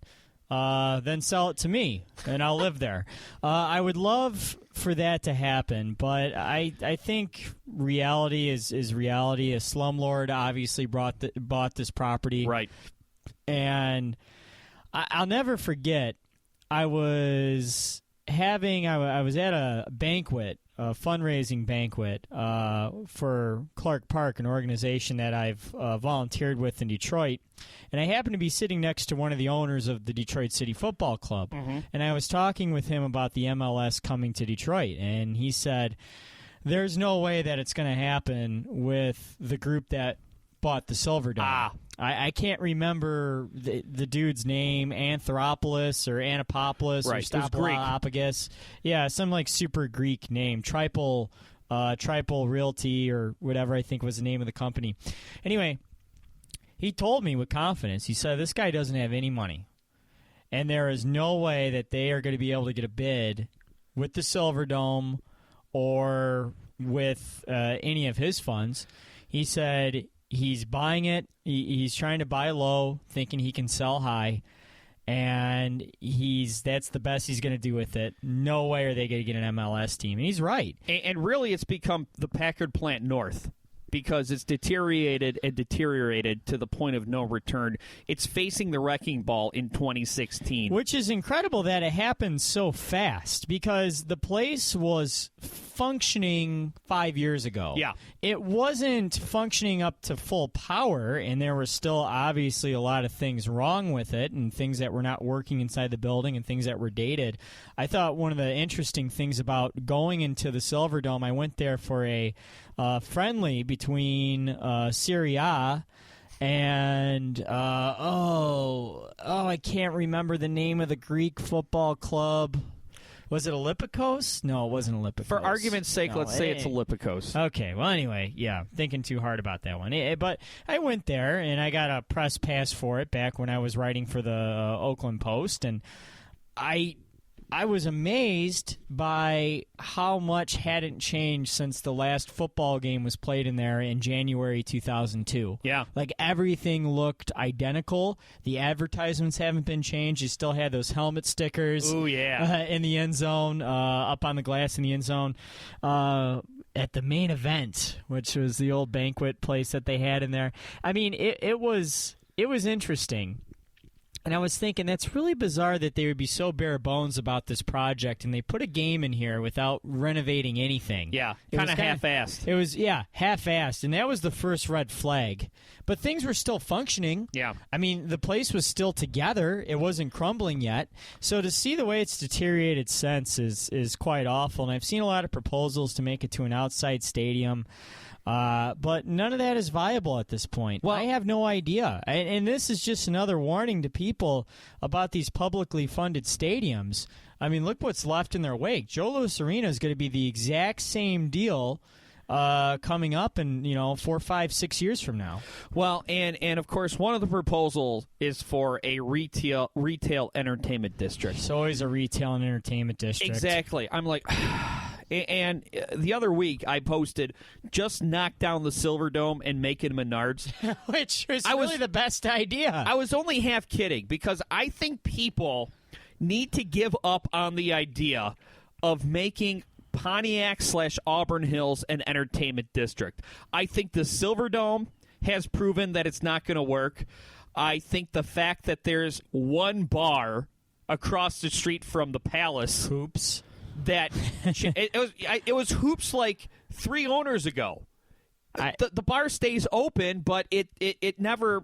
then sell it to me, and I'll live there. I would love for that to happen, but I think reality is reality. A slumlord obviously bought this property. Right. And I'll never forget, I was at a banquet, a fundraising banquet for Clark Park, an organization that I've volunteered with in Detroit. And I happened to be sitting next to one of the owners of the Detroit City Football Club. Mm-hmm. And I was talking with him about the MLS coming to Detroit. And he said, there's no way that it's going to happen with the group that bought the Silverdome. I can't remember the dude's name, Anthropoulos or Anapopoulos or Stapolopagus. Yeah, some like super Greek name, Tripal Realty or whatever I think was the name of the company. Anyway, he told me with confidence, he said, this guy doesn't have any money. And there is no way that they are going to be able to get a bid with the Silverdome or with any of his funds. He said he's buying it. He's trying to buy low, thinking he can sell high, and that's the best he's going to do with it. No way are they going to get an MLS team. And he's right. And really, it's become the Packard Plant North, because it's deteriorated to the point of no return. It's facing the wrecking ball in 2016. Which is incredible that it happened so fast, because the place was functioning 5 years ago. Yeah. It wasn't functioning up to full power, and there were still obviously a lot of things wrong with it and things that were not working inside the building and things that were dated. I thought one of the interesting things about going into the Silverdome, I went there for a friendly between Serie A and I can't remember the name of the Greek football club. Was it Olympikos? No, it wasn't Olympikos. For argument's sake, let's say it's Olympikos. Okay, well, anyway, yeah, thinking too hard about that one. But I went there, and I got a press pass for it back when I was writing for the Oakland Post, and I was amazed by how much hadn't changed since the last football game was played in there in January 2002. Yeah. Like, everything looked identical. The advertisements haven't been changed. You still had those helmet stickers in the end zone, up on the glass in the end zone. At the main event, which was the old banquet place that they had in there. I mean, it was interesting. And I was thinking, that's really bizarre that they would be so bare bones about this project, and they put a game in here without renovating anything. Yeah, kind of half-assed. It was, half-assed, and that was the first red flag. But things were still functioning. Yeah. I mean, the place was still together. It wasn't crumbling yet. So to see the way it's deteriorated since is quite awful, and I've seen a lot of proposals to make it to an outside stadium. But none of that is viable at this point. Well, I have no idea. And this is just another warning to people about these publicly funded stadiums. I mean, look what's left in their wake. Joe Louis Arena is going to be the exact same deal coming up in 4, 5, 6 years from now. Well, and of course, one of the proposals is for a retail entertainment district. It's always a retail and entertainment district. Exactly. I'm like... And the other week, I posted, just knock down the Silverdome and make it a Menards. Which was really the best idea. I was only half kidding, because I think people need to give up on the idea of making Pontiac/Auburn Hills an entertainment district. I think the Silverdome has proven that it's not going to work. I think the fact that there's one bar across the street from the Palace... Hoops. That it was hoops like 3 owners ago. The bar stays open, but it never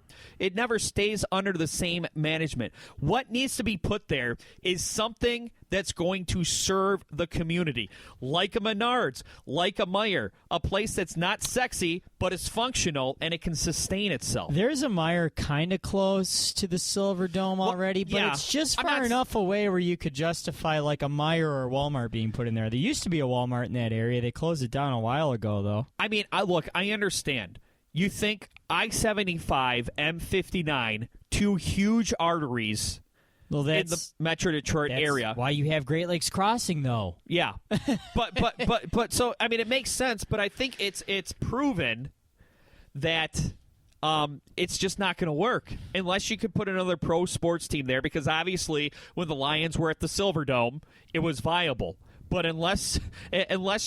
stays under the same management. What needs to be put there is something that's going to serve the community, like a Menards, like a Meijer, a place that's not sexy but is functional and it can sustain itself. There's a Meijer kind of close to the Silver Dome already, but it's just far enough away where you could justify like a Meijer or a Walmart being put in there. There used to be a Walmart in that area. They closed it down a while ago, though. I mean, I understand. You think I-75, M59, 2 huge arteries in the Metro Detroit area. Why you have Great Lakes Crossing, though. Yeah, but so I mean, it makes sense. But I think it's proven that it's just not going to work unless you could put another pro sports team there. Because obviously, when the Lions were at the Silver Dome, it was viable. But unless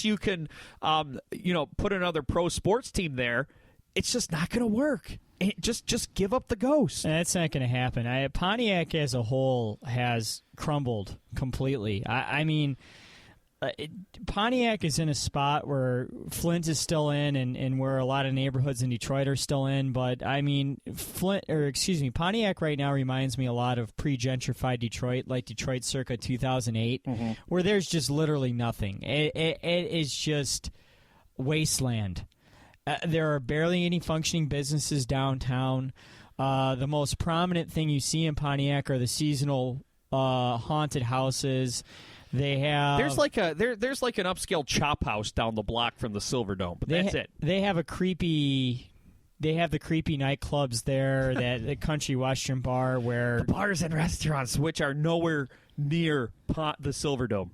you can, put another pro sports team there, it's just not going to work. Just give up the ghost. That's not going to happen. Pontiac as a whole has crumbled completely. I mean, Pontiac is in a spot where Flint is still in, and where a lot of neighborhoods in Detroit are still in. But I mean, Pontiac right now reminds me a lot of pre-gentrified Detroit, like Detroit circa 2008, where there's just literally nothing. It is just wasteland. There are barely any functioning businesses downtown. The most prominent thing you see in Pontiac are the seasonal haunted houses. They have there's like an upscale chop house down the block from the Silver Dome, but that's it. They have the creepy nightclubs there, the country western bar where the bars and restaurants, which are nowhere near the Silver Dome.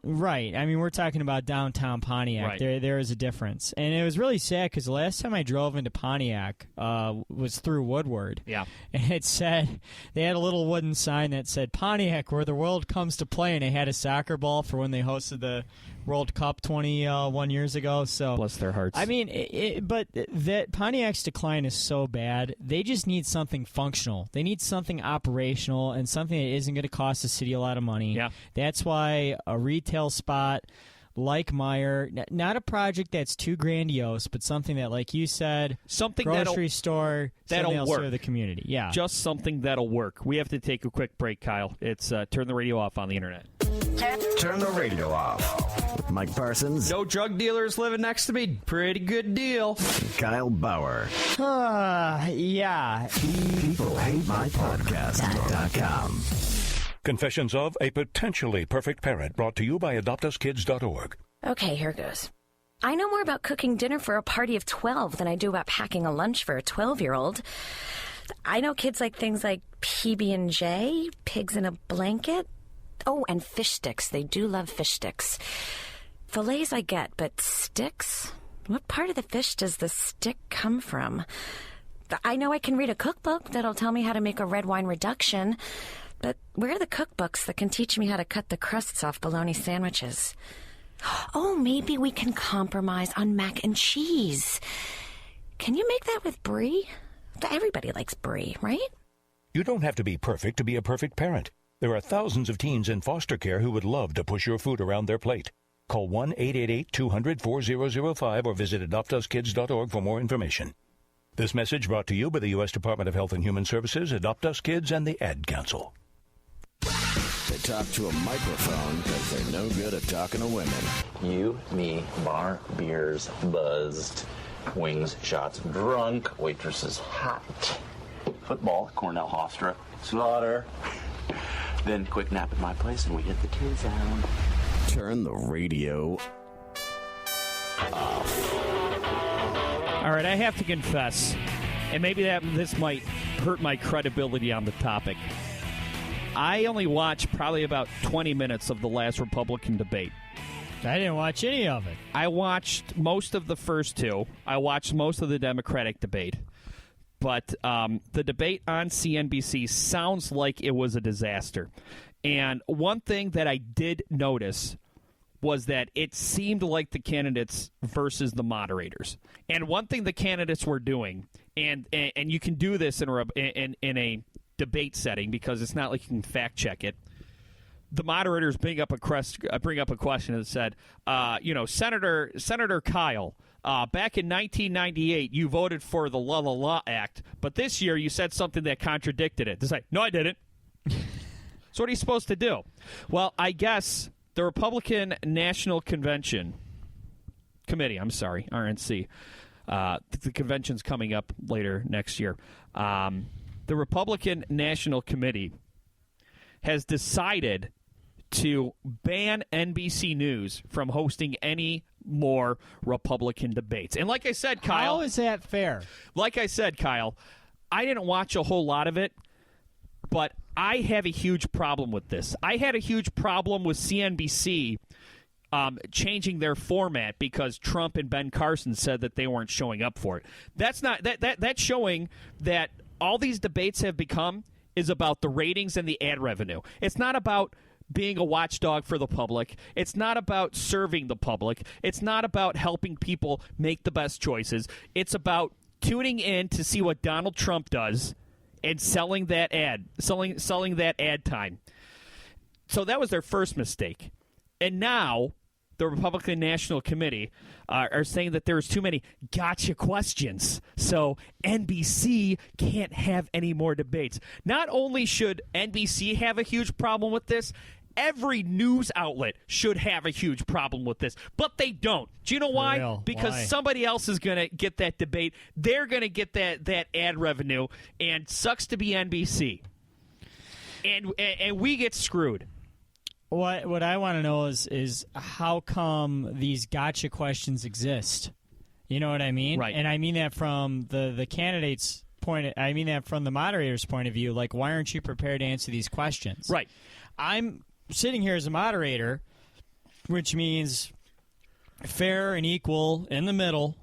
Right. I mean, we're talking about downtown Pontiac. Right. There is a difference. And it was really sad because the last time I drove into Pontiac was through Woodward. Yeah. And it said, they had a little wooden sign that said, Pontiac, where the world comes to play. And they had a soccer ball for when they hosted the World Cup 21 years ago. So bless their hearts. I mean, but that Pontiac's decline is so bad. They just need something functional. They need something operational and something that isn't going to cost the city a lot of money. Yeah. That's why a retail spot like Meijer, not a project that's too grandiose, but something that, like you said, grocery store that'll work. Serve the community. Yeah, just something that'll work. We have to take a quick break, Kyle. It's Turn the Radio Off on the Internet. Turn the radio off. With Mike Parsons. No drug dealers living next to me. Pretty good deal. Kyle Bauer. Yeah. People hate my podcast.com. Confessions of a Potentially Perfect Parent, brought to you by AdoptUsKids.org. Okay, here goes. I know more about cooking dinner for a party of 12 than I do about packing a lunch for a 12-year-old. I know kids like things like PB&J, pigs in a blanket. Oh, and fish sticks. They do love fish sticks. Fillets I get, but sticks? What part of the fish does the stick come from? I know I can read a cookbook that'll tell me how to make a red wine reduction. But where are the cookbooks that can teach me how to cut the crusts off bologna sandwiches? Oh, maybe we can compromise on mac and cheese. Can you make that with brie? Everybody likes brie, right? You don't have to be perfect to be a perfect parent. There are thousands of teens in foster care who would love to push your food around their plate. Call 1-888-200-4005 or visit AdoptUsKids.org for more information. This message brought to you by the U.S. Department of Health and Human Services, Adopt Us Kids, and the Ad Council. They talk to a microphone because they're no good at talking to women. You, me, bar, beers, buzzed, wings, shots, drunk, waitresses, hot, football, Cornell Hofstra, slaughter, then quick nap at my place and we hit the T-zone. Turn the radio off. All right, I have to confess, and maybe this might hurt my credibility on the topic. I only watched probably about 20 minutes of the last Republican debate. I didn't watch any of it. I watched most of the first two. I watched most of the Democratic debate. But the debate on CNBC sounds like it was a disaster. And one thing that I did notice was that it seemed like the candidates versus the moderators. And one thing the candidates were doing, and you can do this in a debate setting because it's not like you can fact check it, the moderators bring up a question and said, Senator Kyle, back in 1998, you voted for the La La La Act, but this year you said something that contradicted it. They say, no, I didn't. So what are you supposed to do? Well, I guess the Republican National Committee, RNC, the convention's coming up later next year. The Republican National Committee has decided to ban NBC News from hosting any more Republican debates. And like I said, Kyle... How is that fair? Like I said, Kyle, I didn't watch a whole lot of it, but I have a huge problem with this. I had a huge problem with CNBC changing their format because Trump and Ben Carson said that they weren't showing up for it. That's showing that all these debates have become is about the ratings and the ad revenue. It's not about being a watchdog for the public. It's not about serving the public. It's not about helping people make the best choices. It's about tuning in to see what Donald Trump does and selling that ad time. So that was their first mistake. And now the Republican National Committee are saying that there's too many gotcha questions. So NBC can't have any more debates. Not only should NBC have a huge problem with this, every news outlet should have a huge problem with this, but they don't. Do you know why? Real. Because Why? somebody else is going to get that debate. They're going to get that ad revenue, and sucks to be NBC. And we get screwed. What I want to know is how come these gotcha questions exist? You know what I mean? Right. And I mean that from the candidate's point. I mean that from the moderator's point of view. Like, why aren't you prepared to answer these questions? Right. I'm sitting here as a moderator, which means fair and equal in the middle,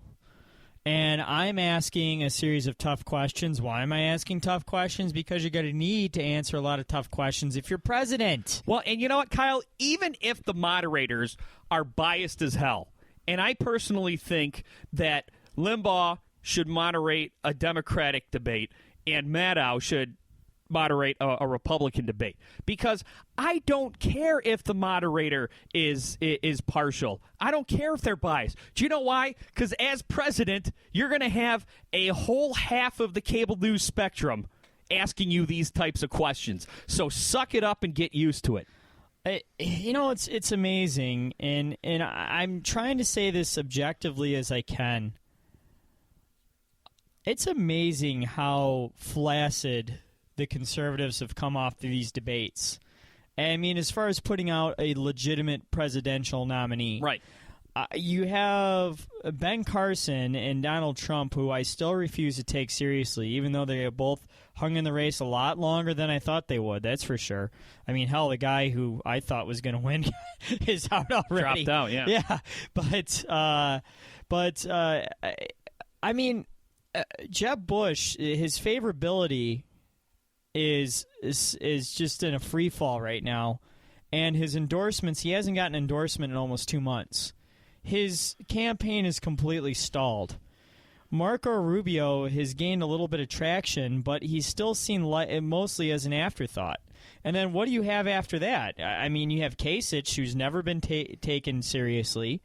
and I'm asking a series of tough questions. Why am I asking tough questions? Because you're going to need to answer a lot of tough questions if you're president. Well, and you know what, Kyle? Even if the moderators are biased as hell, and I personally think that Limbaugh should moderate a Democratic debate and Maddow should moderate a Republican debate, because I don't care if the moderator is partial. I don't care if they're biased. Do you know why? Because as president, you're going to have a whole half of the cable news spectrum asking you these types of questions. So suck it up and get used to it. It's amazing, and I'm trying to say this objectively as I can. It's amazing how flaccid the conservatives have come off through these debates. I mean, as far as putting out a legitimate presidential nominee. Right. You have Ben Carson and Donald Trump, who I still refuse to take seriously, even though they have both hung in the race a lot longer than I thought they would, that's for sure. I mean, hell, the guy who I thought was going to win is out already. Dropped out, yeah. Yeah, but I mean, Jeb Bush, his favorability is just in a free fall right now, and his endorsements, he hasn't gotten an endorsement in almost 2 months. His campaign is completely stalled. Marco Rubio has gained a little bit of traction, but he's still seen mostly as an afterthought. And then what do you have after that? I mean, you have Kasich, who's never been taken seriously,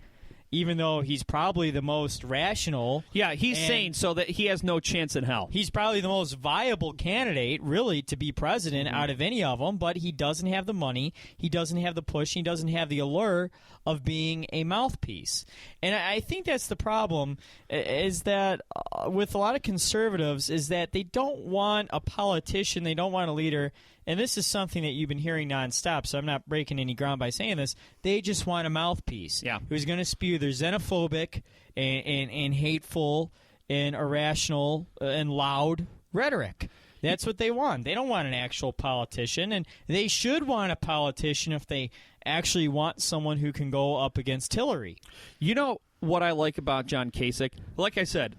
even though he's probably the most rational. Yeah, he's sane, so that he has no chance in hell. He's probably the most viable candidate, really, to be president out of any of them, but he doesn't have the money, he doesn't have the push, he doesn't have the allure of being a mouthpiece. And I think that's the problem, is that with a lot of conservatives, is that they don't want a politician, they don't want a leader. And this is something that you've been hearing nonstop, so I'm not breaking any ground by saying this. They just want a mouthpiece who's going to spew their xenophobic and hateful and irrational and loud rhetoric. That's what they want. They don't want an actual politician, and they should want a politician if they actually want someone who can go up against Hillary. You know what I like about John Kasich? Like I said,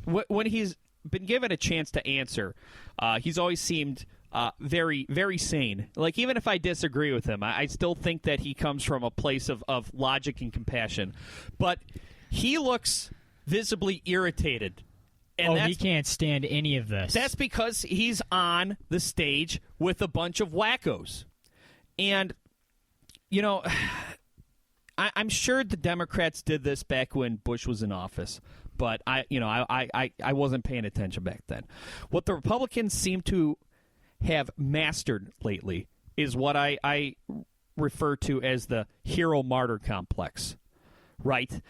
when he's been given a chance to answer, he's always seemed very, very sane. Like, even if I disagree with him, I still think that he comes from a place of logic and compassion. But he looks visibly irritated. And he can't stand any of this. That's because he's on the stage with a bunch of wackos. And I'm sure the Democrats did this back when Bush was in office, but I wasn't paying attention back then. What the Republicans seem to have mastered lately is what I refer to as the hero-martyr complex. Right?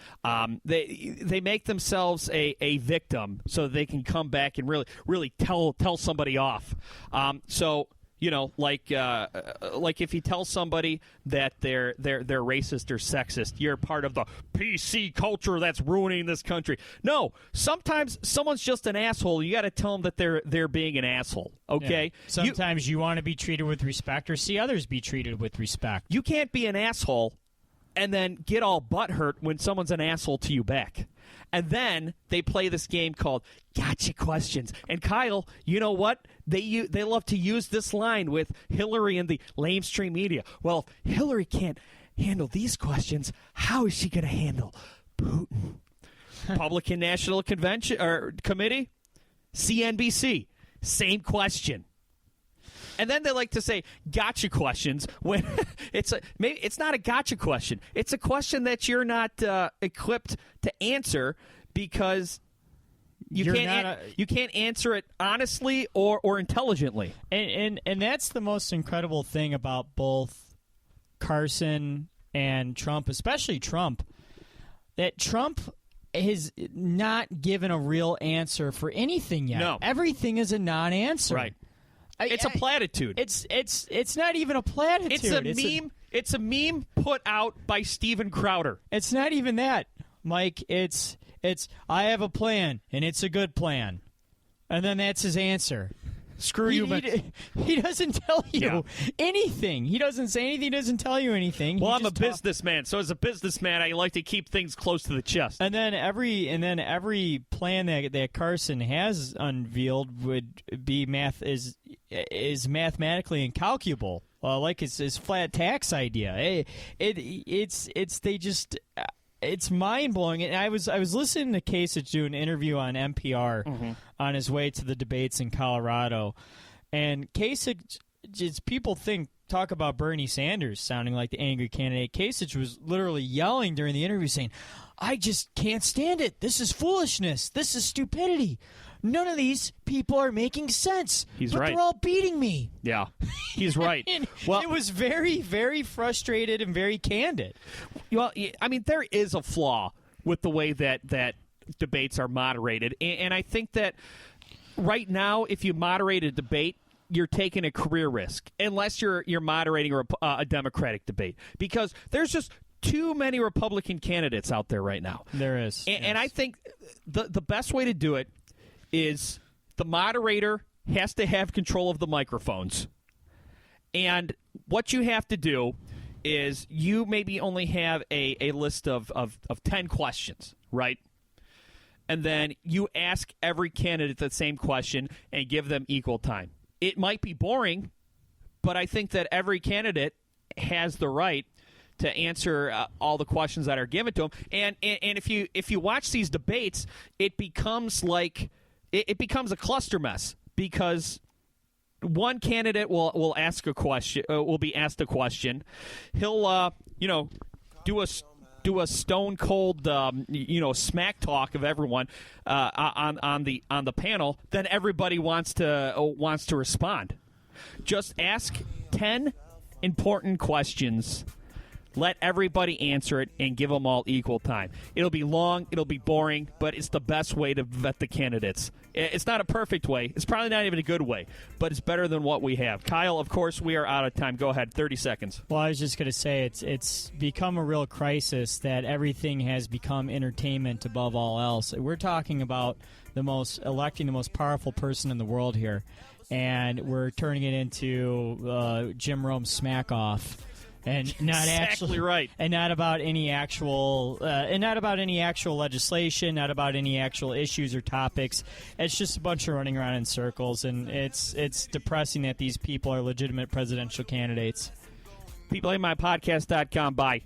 They make themselves a victim so that they can come back and really tell somebody off. Like if you tell somebody that they're racist or sexist, you're part of the PC culture that's ruining this country. No, sometimes someone's just an asshole. You got to tell them that they're being an asshole. Okay. Yeah. Sometimes you want to be treated with respect or see others be treated with respect. You can't be an asshole and then get all butthurt when someone's an asshole to you back. And then they play this game called Gotcha Questions. And Kyle, you know what? They love to use this line with Hillary and the lamestream media. Well, if Hillary can't handle these questions, how is she going to handle Putin? Republican National Convention or Committee, CNBC, same question. And then they like to say gotcha questions when maybe it's not a gotcha question. It's a question that you're not equipped to answer because you can't answer it honestly or intelligently. And that's the most incredible thing about both Carson and Trump, especially Trump, that Trump has not given a real answer for anything yet. No. Everything is a non-answer. Right. It's a platitude. It's not even a platitude. It's a meme. It's a meme put out by Steven Crowder. It's not even that, Mike. It's I have a plan and it's a good plan, and then that's his answer. Screw you, he doesn't tell you anything. He doesn't say anything. He doesn't tell you anything. Well, I'm a businessman, so as a businessman, I like to keep things close to the chest. And then every plan that Carson has unveiled would be is mathematically incalculable. Like his flat tax idea. It's mind blowing. And I was listening to Kasich do an interview on NPR on his way to the debates in Colorado, and Kasich, people talk about Bernie Sanders sounding like the angry candidate. Kasich was literally yelling during the interview, saying, "I just can't stand it. This is foolishness. This is stupidity. None of these people are making sense. He's but right. They're all beating me." Yeah, he's right. Well, it was very, very frustrated and very candid. Well, I mean, there is a flaw with the way that debates are moderated, and I think that right now, if you moderate a debate, you're taking a career risk, unless you're moderating a Democratic debate, because there's just too many Republican candidates out there right now. There is, and I think the best way to do it is the moderator has to have control of the microphones. And what you have to do is you maybe only have a list of 10 questions, right? And then you ask every candidate the same question and give them equal time. It might be boring, but I think that every candidate has the right to answer all the questions that are given to them. And if you watch these debates, it becomes like it becomes a cluster mess, because one candidate will ask a question, will be asked a question. He'll do a stone cold smack talk of everyone on the panel. Then everybody wants to respond. Just ask 10 important questions. Let everybody answer it and give them all equal time. It'll be long, it'll be boring, but it's the best way to vet the candidates. It's not a perfect way. It's probably not even a good way, but it's better than what we have. Kyle, of course, we are out of time. Go ahead, 30 seconds. Well, I was just going to say it's become a real crisis that everything has become entertainment above all else. We're talking about electing the most powerful person in the world here, and we're turning it into Jim Rome smack off. And not exactly actually right, and not about any actual, legislation, not about any actual issues or topics. It's just a bunch of running around in circles, and it's depressing that these people are legitimate presidential candidates. PeopleInMyPodcast.com. Bye.